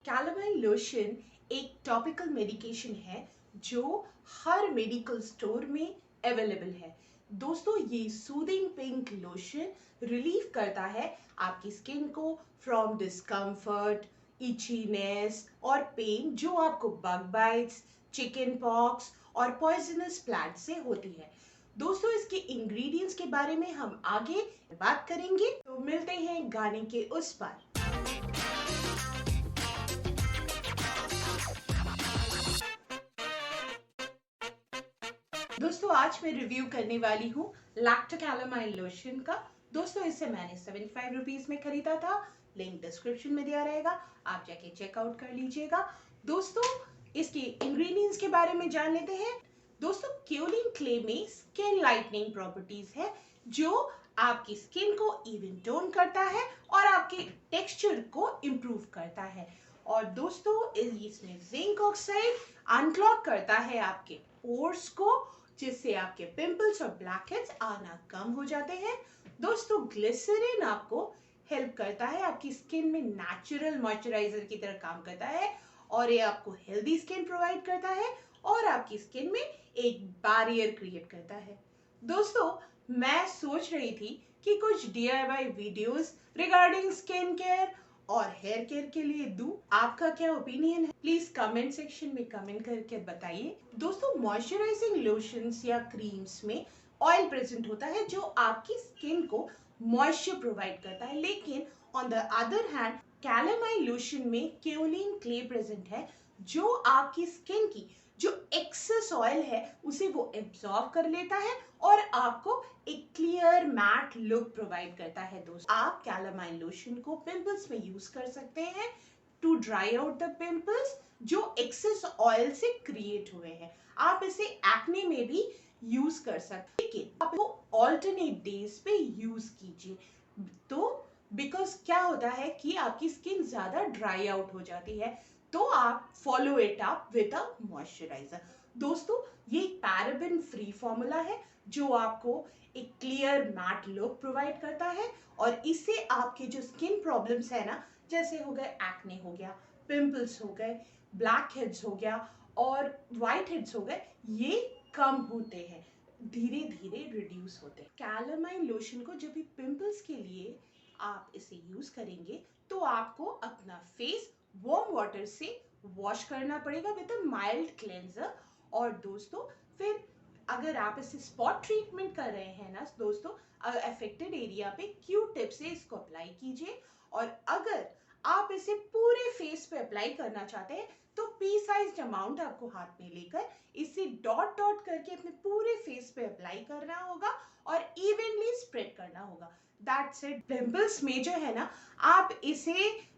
Calamine lotion एक topical medication है जो हर मेडिकल स्टोर में अवेलेबल है। दोस्तों, ये सूदिंग पिंक लोशन रिलीव करता है आपकी स्किन को फ्रॉम डिस्कम्फर्ट, इचीनेस और पेन जो आपको बग बाइट्स, चिकन पॉक्स और पॉइजनस प्लांट से होती है। दोस्तों, इसके इंग्रेडिएंट्स के बारे में हम आगे बात करेंगे, तो मिलते हैं गाने के उस पार। दोस्तों, आज मैं रिव्यू करने वाली हूँ लैक्टो कैलामाइन लोशन का। दोस्तों, इसे मैंने 75 रुपीज में खरीदा था। लिंक डिस्क्रिप्शन में दिया रहेगा, आप जाके चेकआउट कर लीजिएगा। दोस्तों, इसके इंग्रेडिएंट्स के बारे में जान लेते हैं। दोस्तों, केओलिन क्ले में स्किन लाइटनिंग प्रॉपर्टीज है जो आपकी स्किन को इवन टोन करता है और आपके टेक्सचर को इम्प्रूव करता है। और दोस्तों, इसमें जिंक ऑक्साइड अनक्लॉग करता है आपके पोर्स को, जिससे आपके पिंपल्स और ब्लैकहेड्स आना कम हो जाते हैं। दोस्तों, ग्लिसरीन आपको हेल्प करता है, आपकी स्किन में नेचुरल मॉइस्चराइजर की तरह काम करता है और ये आपको हेल्दी स्किन प्रोवाइड करता है और आपकी स्किन में एक बैरियर क्रिएट करता है। दोस्तों, मैं सोच रही थी कि कुछ DIY videos regarding skin care और हेयर केयर के लिए दूं। आपका क्या ओपिनियन है? प्लीज कमेंट सेक्शन में कमेंट करके बताइए। दोस्तों, मॉइस्चराइजिंग लोशंस या क्रीम्स में ऑयल प्रेजेंट होता है जो आपकी स्किन को मॉइस्चर प्रोवाइड करता है, लेकिन on the other hand calamine lotion में केओलिन क्ले प्रेजेंट है जो आपकी स्किन की जो एक्सेस ऑयल है उसे वो एब्जॉर्ब कर लेता है और आपको एक क्लियर मैट लुक प्रोवाइड करता है। दोस्तों, आप कैलामाइन लोशन को पिंपल्स में यूज कर सकते हैं to dry out the pimples जो एक्सेस ऑयल से क्रिएट हुए हैं। आप इसे एक्ने में भी यूज कर सकते हैं, लेकिन आप इसको ऑल्टरनेट डेज पे यूज कीजिए। तो बिकॉज क्या होता है कि आपकी स्किन ज्यादा ड्राई आउट हो जाती है, तो आप follow it up with a moisturiser. दोस्तों, ये एक पैराबेन फ्री फॉर्मूला है जो आपको एक क्लियर मैट लुक प्रोवाइड करता है और इससे आपके जो स्किन प्रॉब्लम्स है ना, जैसे हो गए एक्ने हो गया, पिंपल्स हो गए, ब्लैक हेड्स हो गया और व्हाइट हेड्स हो गए, ये कम होते हैं, धीरे धीरे रिड्यूस होते हैं। कैलामाइन लोशन को जब भी पिंपल्स के लिए आप इसे यूज करेंगे तो आपको अपना फेस वार्म वाटर से वॉश करना पड़ेगा विद अ माइल्ड क्लेंजर। और दोस्तों, फिर अगर आप इसे स्पॉट ट्रीटमेंट कर रहे हैं ना दोस्तों, अफेक्टेड एरिया पे क्यू टिप से इसको अप्लाई कीजिए। और अगर आप इसे पूरे फेस पे अप्लाई करना चाहते हैं तो पी साइज अमाउंट आपको हाथ में लेकर इसे डॉट डॉट करके अपने पूरे फेस पे अप्लाई करना होगा और इवनली स्प्रेड करना होगा। That's it. पिंपल्स में जो है ना, आप इसे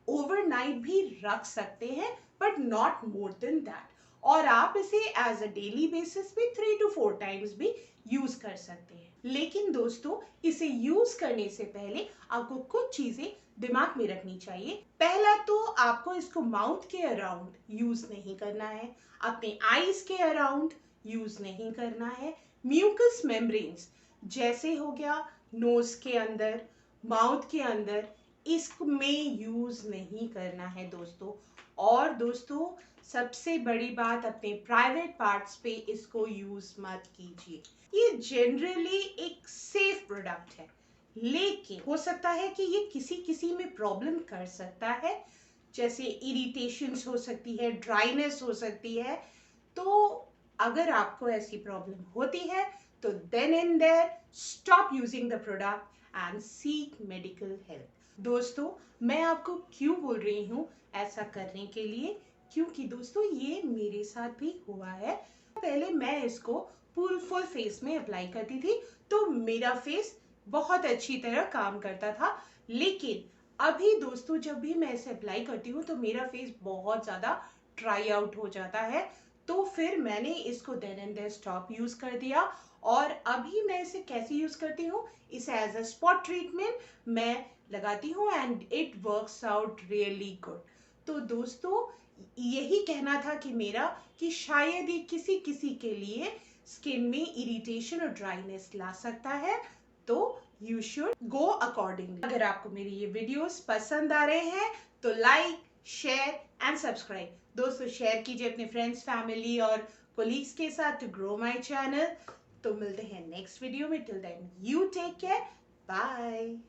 ओवरनाइट भी रख सकते हैं but not more than that. और आप इसे एज अ डेली बेसिस पे 3 to 4 टाइम्स भी यूज कर सकते हैं। लेकिन दोस्तों, इसे यूज करने से पहले आपको कुछ चीजें दिमाग में रखनी चाहिए। पहला तो आपको इसको माउथ के अराउंड यूज नहीं करना है, अपने आईज के अराउंड यूज नहीं करना है। म्यूकस मेम्ब्रेन्स जैसे हो गया नोज के अंदर, माउथ के अंदर, इसमें यूज नहीं करना है दोस्तों। और दोस्तों, सबसे बड़ी बात, अपने प्राइवेट पार्ट्स पे इसको यूज मत कीजिए। ये जनरली एक सेफ प्रोडक्ट है, लेकिन हो सकता है कि ये किसी किसी में प्रॉब्लम कर सकता है, जैसे इरिटेशंस हो सकती है, ड्राइनेस हो सकती है। तो अगर आपको ऐसी प्रॉब्लम होती है तो then and there stop using the product and seek medical help. दोस्तों, मैं आपको क्यों बोल रही हूँ ऐसा करने के लिए, क्योंकि दोस्तों ये मेरे साथ भी हुआ है। पहले मैं इसको फुल फेस में अप्लाई करती थी तो मेरा फेस बहुत अच्छी तरह काम करता था, लेकिन अभी दोस्तों जब भी मैं इसे अप्लाई करती हूँ तो मेरा फेस बहुत ज्यादा ड्राई आउट हो जाता है। तो फिर मैंने इसको then and there stop use कर दिया और अभी मैं इसे कैसे यूज करती हूँ, इसे एज अ स्पॉट ट्रीटमेंट मैं लगाती हूँ and it works out really good. तो दोस्तों, यही कहना था कि मेरा कि शायद ये किसी किसी के लिए स्किन में इरिटेशन और ड्राइनेस ला सकता है, तो यू शुड गो अकॉर्डिंगली। अगर आपको मेरी ये वीडियोस पसंद आ रहे हैं तो लाइक, शेयर एंड सब्सक्राइब। दोस्तों शेयर कीजिए अपने फ्रेंड्स, फैमिली और कोलीग्स के साथ टू ग्रो माय चैनल। तो मिलते हैं नेक्स्ट वीडियो में। Till then you take care, bye.